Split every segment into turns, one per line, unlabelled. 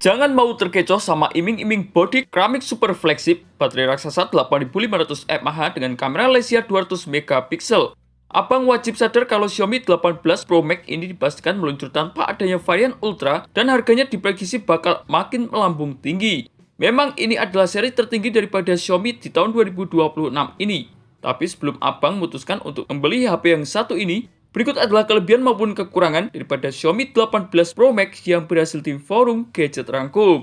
Jangan mau terkecoh sama iming-iming body keramik super flagship, baterai raksasa 8500 mAh dengan kamera Lesia 200 megapiksel. Abang wajib sadar kalau Xiaomi 18 Pro Max ini dipastikan meluncur tanpa adanya varian Ultra dan harganya diprediksi bakal makin melambung tinggi. Memang ini adalah seri tertinggi daripada Xiaomi di tahun 2026 ini. Tapi sebelum abang memutuskan untuk membeli HP yang satu ini, berikut adalah kelebihan maupun kekurangan daripada Xiaomi 18 Pro Max yang berhasil tim forum gadget rangkum.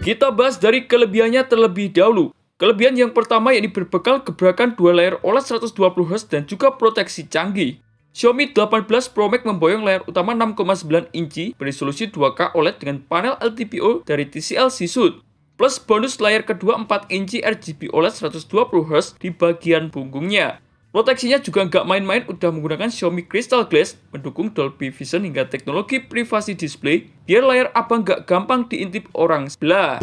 Kita bahas dari kelebihannya terlebih dahulu. Kelebihan yang pertama yakni berbekal gebrakan dual layar OLED 120Hz dan juga proteksi canggih. Xiaomi 18 Pro Max memboyong layar utama 6,9 inci beresolusi 2K OLED dengan panel LTPO dari TCL Sisud. Plus bonus layar kedua 4 inci RGB OLED 120Hz di bagian punggungnya. Proteksinya juga nggak main-main, udah menggunakan Xiaomi Crystal Glass, mendukung Dolby Vision hingga teknologi privasi display, biar layar abang nggak gampang diintip orang sebelah.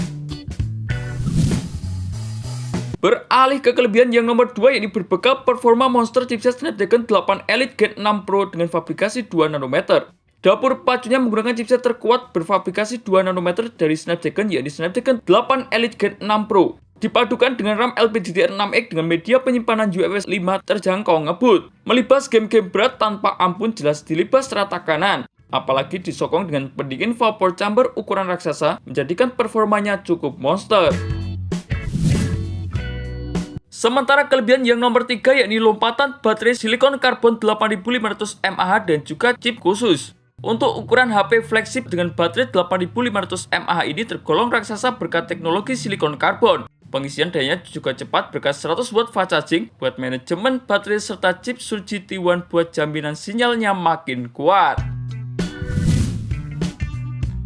Beralih ke kelebihan yang nomor 2 yakni berbekal performa monster chipset Snapdragon 8 Elite Gen 6 Pro dengan fabrikasi 2 nanometer. Dapur pacunya menggunakan chipset terkuat berfabrikasi 2 nanometer dari Snapdragon yakni Snapdragon 8 Elite Gen 6 Pro. Dipadukan dengan RAM LPDDR6X dengan media penyimpanan UFS 5 terjangkau ngebut. Melibas game-game berat tanpa ampun jelas dilibas rata kanan. Apalagi disokong dengan pendingin vapor chamber ukuran raksasa menjadikan performanya cukup monster. Sementara kelebihan yang nomor 3 yakni lompatan baterai silikon karbon 8500 mAh dan juga chip khusus. Untuk ukuran HP flagship dengan baterai 8500 mAh ini tergolong raksasa berkat teknologi silikon karbon. Pengisian dayanya juga cepat berkat 100 watt fast charging buat manajemen baterai serta chip Surge T1 buat jaminan sinyalnya makin kuat.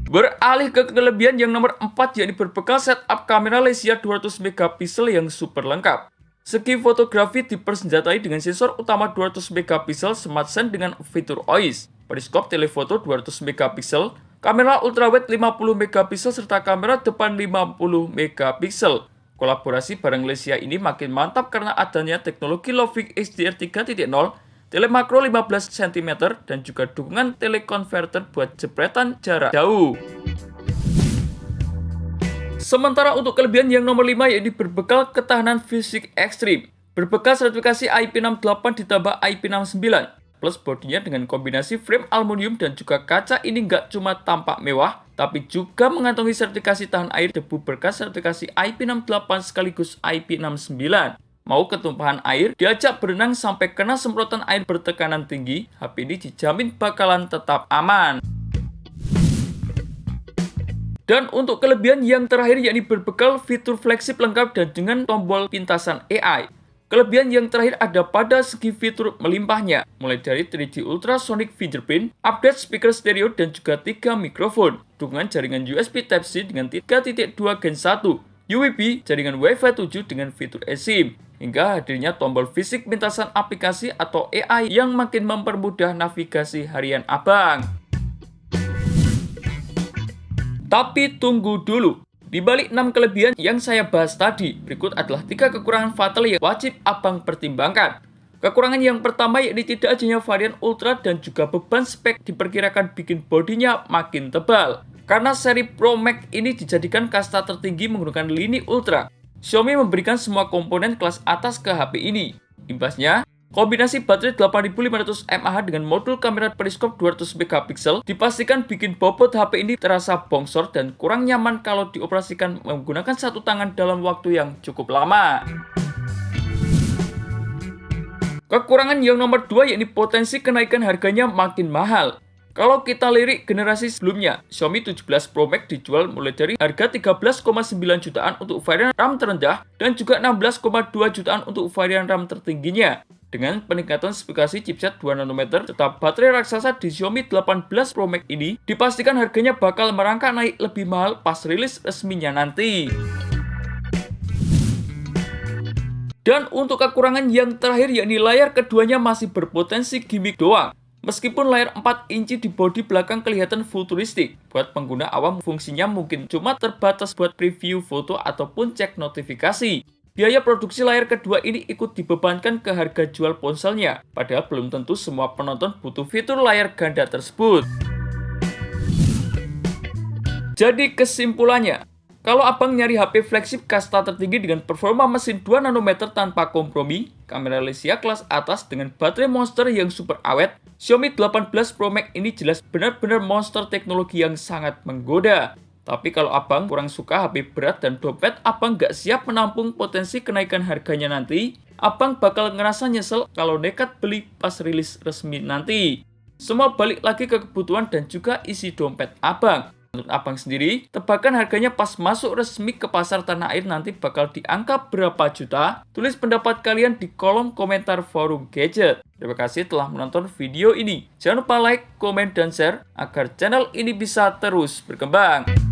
Beralih ke kelebihan yang nomor 4 yakni berbekal setup kamera Lesia 200 megapiksel yang super lengkap. Segi fotografi dipersenjatai dengan sensor utama 200 megapiksel Smart Sense dengan fitur OIS, periskop telefoto 200 megapiksel, kamera ultrawide 50 megapiksel serta kamera depan 50 megapiksel. Kolaborasi bareng Lesia ini makin mantap karena adanya teknologi Lovix HDR 3.0, telemakro 15 cm, dan juga dukungan teleconverter buat jepretan jarak jauh. Sementara untuk kelebihan yang nomor 5 yakni berbekal ketahanan fisik ekstrim. Berbekal sertifikasi IP68 ditambah IP69. Plus bodinya dengan kombinasi frame aluminium dan juga kaca ini nggak cuma tampak mewah, tapi juga mengantongi sertifikasi tahan air debu berkat sertifikasi IP68 sekaligus IP69. Mau ketumpahan air, diajak berenang sampai kena semprotan air bertekanan tinggi, HP ini dijamin bakalan tetap aman. Dan untuk kelebihan yang terakhir yakni berbekal fitur flagship lengkap dan dengan tombol pintasan AI. Kelebihan yang terakhir ada pada segi fitur melimpahnya, mulai dari 3D Ultrasonic Fingerprint, update speaker stereo dan juga 3 mikrofon, dukungan jaringan USB Type-C dengan 3.2 Gen 1, UWB, jaringan Wi-Fi 7 dengan fitur eSIM, hingga hadirnya tombol fisik pintasan aplikasi atau AI yang makin mempermudah navigasi harian abang. Tapi tunggu dulu. Di balik 6 kelebihan yang saya bahas tadi, berikut adalah 3 kekurangan fatal yang wajib abang pertimbangkan. Kekurangan yang pertama yakni tidak adanya varian Ultra dan juga beban spek diperkirakan bikin bodinya makin tebal. Karena seri Pro Max ini dijadikan kasta tertinggi menggunakan lini Ultra, Xiaomi memberikan semua komponen kelas atas ke HP ini. Imbasnya, kombinasi baterai 8500 mAh dengan modul kamera periskop 200 megapiksel dipastikan bikin bobot HP ini terasa bongsor dan kurang nyaman kalau dioperasikan menggunakan satu tangan dalam waktu yang cukup lama. Kekurangan yang nomor 2 yakni potensi kenaikan harganya makin mahal. Kalau kita lirik generasi sebelumnya, Xiaomi 17 Pro Max dijual mulai dari harga 13,9 jutaan untuk varian RAM terendah dan juga 16,2 jutaan untuk varian RAM tertingginya. Dengan peningkatan spesifikasi chipset 2 nanometer, tetap baterai raksasa di Xiaomi 18 Pro Max ini dipastikan harganya bakal merangkak naik lebih mahal pas rilis resminya nanti. Dan untuk kekurangan yang terakhir yakni layar keduanya masih berpotensi gimmick doang. Meskipun layar 4 inci di bodi belakang kelihatan futuristik, buat pengguna awam fungsinya mungkin cuma terbatas buat preview foto ataupun cek notifikasi. Biaya produksi layar kedua ini ikut dibebankan ke harga jual ponselnya, padahal belum tentu semua penonton butuh fitur layar ganda tersebut. Jadi kesimpulannya, kalau abang nyari HP flagship kasta tertinggi dengan performa mesin 2 nanometer tanpa kompromi, kamera Lesia kelas atas dengan baterai monster yang super awet, Xiaomi 18 Pro Max ini jelas benar-benar monster teknologi yang sangat menggoda. Tapi kalau abang kurang suka HP berat dan dompet abang gak siap menampung potensi kenaikan harganya nanti, abang bakal ngerasa nyesel kalau nekat beli pas rilis resmi nanti. Semua balik lagi ke kebutuhan dan juga isi dompet abang. Menurut abang sendiri, tebakan harganya pas masuk resmi ke pasar tanah air nanti bakal di angka berapa juta? Tulis pendapat kalian di kolom komentar forum gadget. Terima kasih telah menonton video ini. Jangan lupa like, komen, dan share agar channel ini bisa terus berkembang.